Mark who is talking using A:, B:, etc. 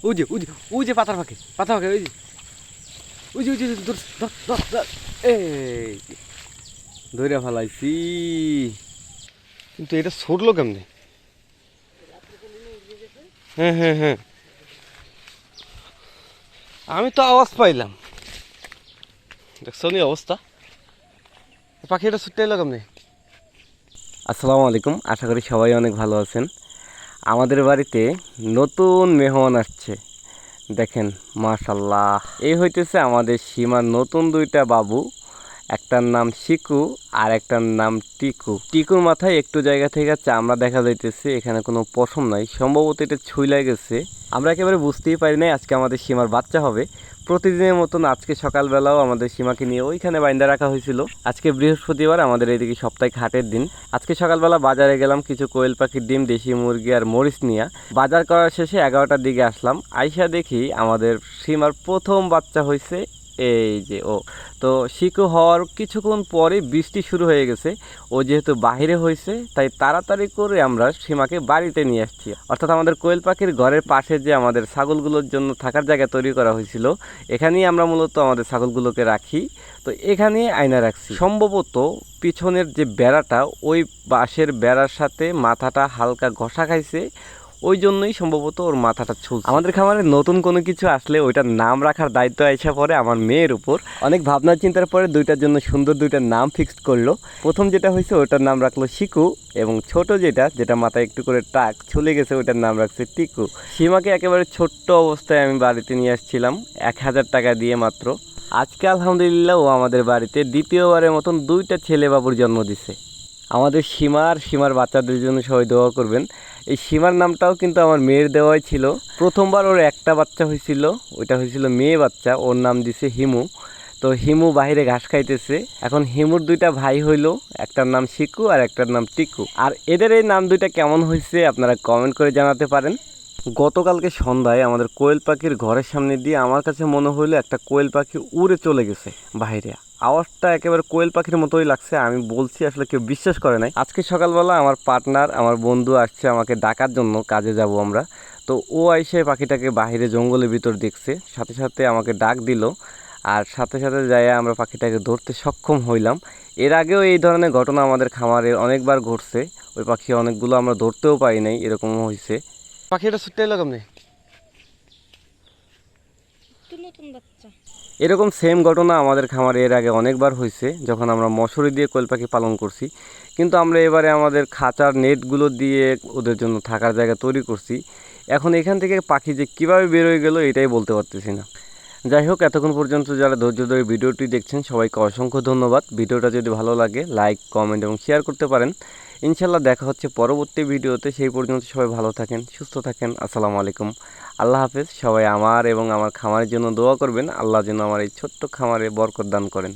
A: ওই যে ওই যে ওই যে পাতার ফাঁকে ওই যে ওই যে ওই যে ধর ধর ধর ধর এই ধরে ফেলাইছি। কিন্তু এটা ছুটলো কেমনে? হ্যাঁ হ্যাঁ হ্যাঁ, আমি তো আওয়াজ পাইলাম। দেখছো নি অবস্থা, পাখিটা ছুটতে এলো কেমনে? আসসালামু আলাইকুম, আশা করি সবাই অনেক ভালো আছেন। আমাদের বাড়িতে নতুন মেহমান আসছে, দেখেন মাশাল্লাহ। এই হইতেছে আমাদের সীমার নতুন দুইটা বাবু। একটার নাম শিকু আর একটার নাম টিকু। টিকুর মাথায় একটু জায়গা থেকে চামড়া দেখা যাইতেছে, এখানে কোনো পশম নাই, সম্ভবত এটা ছুঁইলা গেছে। আমরা একেবারে বুঝতেই পারি নাই আজকে আমাদের সীমার বাচ্চা হবে। প্রতিদিনের মতন আজকে সকালবেলাও আমাদের সীমাকে নিয়ে ওইখানে বাইন্দা রাখা হয়েছিল। আজকে বৃহস্পতিবার, আমাদের এইদিকে সাপ্তাহিক হাটের দিন। আজকে সকালবেলা বাজারে গেলাম কিছু কোয়েল পাখির ডিম, দেশি মুরগি আর মরিচ নিয়ে। বাজার করার শেষে 11টার দিকে আসলাম, আইসা দেখি আমাদের সীমার প্রথম বাচ্চা হয়েছে। এই যে ও, তো শিকু হওয়ার কিছুক্ষণ পরে বৃষ্টি শুরু হয়ে গেছে। ও যেহেতু বাহিরে হয়েছে তাই তাড়াতাড়ি করে আমরা সীমাকে বাড়িতে নিয়ে আসছি। অর্থাৎ আমাদের কোয়েল পাখির ঘরের পাশে যে আমাদের ছাগলগুলোর জন্য থাকার জায়গা তৈরি করা হয়েছিল, এখানেই আমরা মূলত আমাদের ছাগলগুলোকে রাখি। তো এখানেই আয়না রাখছি। সম্ভবত পিছনের যে বেড়াটা, ওই বাঁশের বেড়ার সাথে মাথাটা হালকা ঘষা খাইছে, ওই জন্যই সম্ভবত ওর মাথাটা ছুলছে। আমাদের খামারে নতুন কোনো কিছু আসলে ওইটার নাম রাখার দায়িত্ব আইসা পড়ে আমার মেয়ের উপর। অনেক ভাবনা চিন্তার পরে দুইটার জন্য সুন্দর দুইটার নাম ফিক্সড করলো। প্রথম যেটা হয়েছে ওটার নাম রাখলো শিকু, এবং ছোট যেটা মাথায় একটু করে টাক ছুলে গেছে, ওইটার নাম রাখছে টিকু। সীমাকে একেবারে ছোট্ট অবস্থায় আমি বাড়িতে নিয়ে আসছিলাম 1000 টাকা দিয়ে মাত্র। আজকে আলহামদুলিল্লাহ ও আমাদের বাড়িতে দ্বিতীয়বারের মতন দুইটা ছেলে বাবুর জন্ম দিছে। আমাদের সীমার বাচ্চাদের জন্য সবাই দোয়া করবেন। এই সীমার নামটাও কিন্তু আমার মেয়ের দেওয়াই ছিল। প্রথমবার ওর একটা বাচ্চা হয়েছিল, ওইটা হয়েছিল মেয়ে বাচ্চা, ওর নাম দিছে হিমু। তো হিমু বাহিরে ঘাস খাইতেছে। এখন হিমুর দুইটা ভাই হইলো, একটার নাম শিকু আর একটার নাম টিকু। আর এদের এই নাম দুইটা কেমন হয়েছে আপনারা কমেন্ট করে জানাতে পারেন। গতকালকে সন্ধ্যায় আমাদের কোয়েল পাখির ঘরের সামনে দিয়ে আমার কাছে মনে হইলো একটা কোয়েল পাখি উড়ে চলে গেছে বাইরে। আওয়াজটা একেবারে কোয়েল পাখির মতোই লাগছে, আমি বলছি আসলে কেউ বিশ্বাস করে নাই। আজকে সকালবেলা আমার পার্টনার, আমার বন্ধু আসছে আমাকে ডাকার জন্য, কাজে যাব আমরা। তো ও আইসে পাখিটাকে বাইরে জঙ্গলের ভিতর দেখছে, সাথে সাথে আমাকে ডাক দিল, আর সাথে সাথে যাই আমরা পাখিটাকে ধরতে সক্ষম হইলাম। এর আগেও এই ধরনের ঘটনা আমাদের খামারে অনেকবার ঘটছে, ওই পাখি অনেকগুলো আমরা ধরতেও পারি নাই, এরকমও হয়েছে। পাখিটা ছুটতে এলো কেমনে?
B: নতুন বাচ্চা।
A: এরকম সেম ঘটনা আমাদের খামারে এর আগে অনেকবার হয়েছে, যখন আমরা মশারি দিয়ে কোয়েল পাখি পালন করছি। কিন্তু আমরা এবারে আমাদের খাঁচার নেটগুলো দিয়ে ওদের জন্য থাকার জায়গা তৈরি করছি। এখন এখান থেকে পাখি যে কীভাবে বেরোয় গেল এটাই বলতে পারতেছি না। যাই হোক, এতক্ষণ পর্যন্ত যারা ধৈর্য ধরে ভিডিওটি দেখছেন সবাইকে অসংখ্য ধন্যবাদ। ভিডিওটা যদি ভালো লাগে লাইক, কমেন্ট এবং শেয়ার করতে পারেন। ইনশাল্লাহ দেখা হচ্ছে পরবর্তী ভিডিওতে। সেই পর্যন্ত সবাই ভালো থাকেন, সুস্থ থাকেন। আসসালামু আলাইকুম, আল্লাহ হাফেজ। সবাই আমার এবং আমার খামারের জন্য দোয়া করবেন, আল্লাহ যেন আমার এই ছোট্ট খামারে বরকত দান করেন।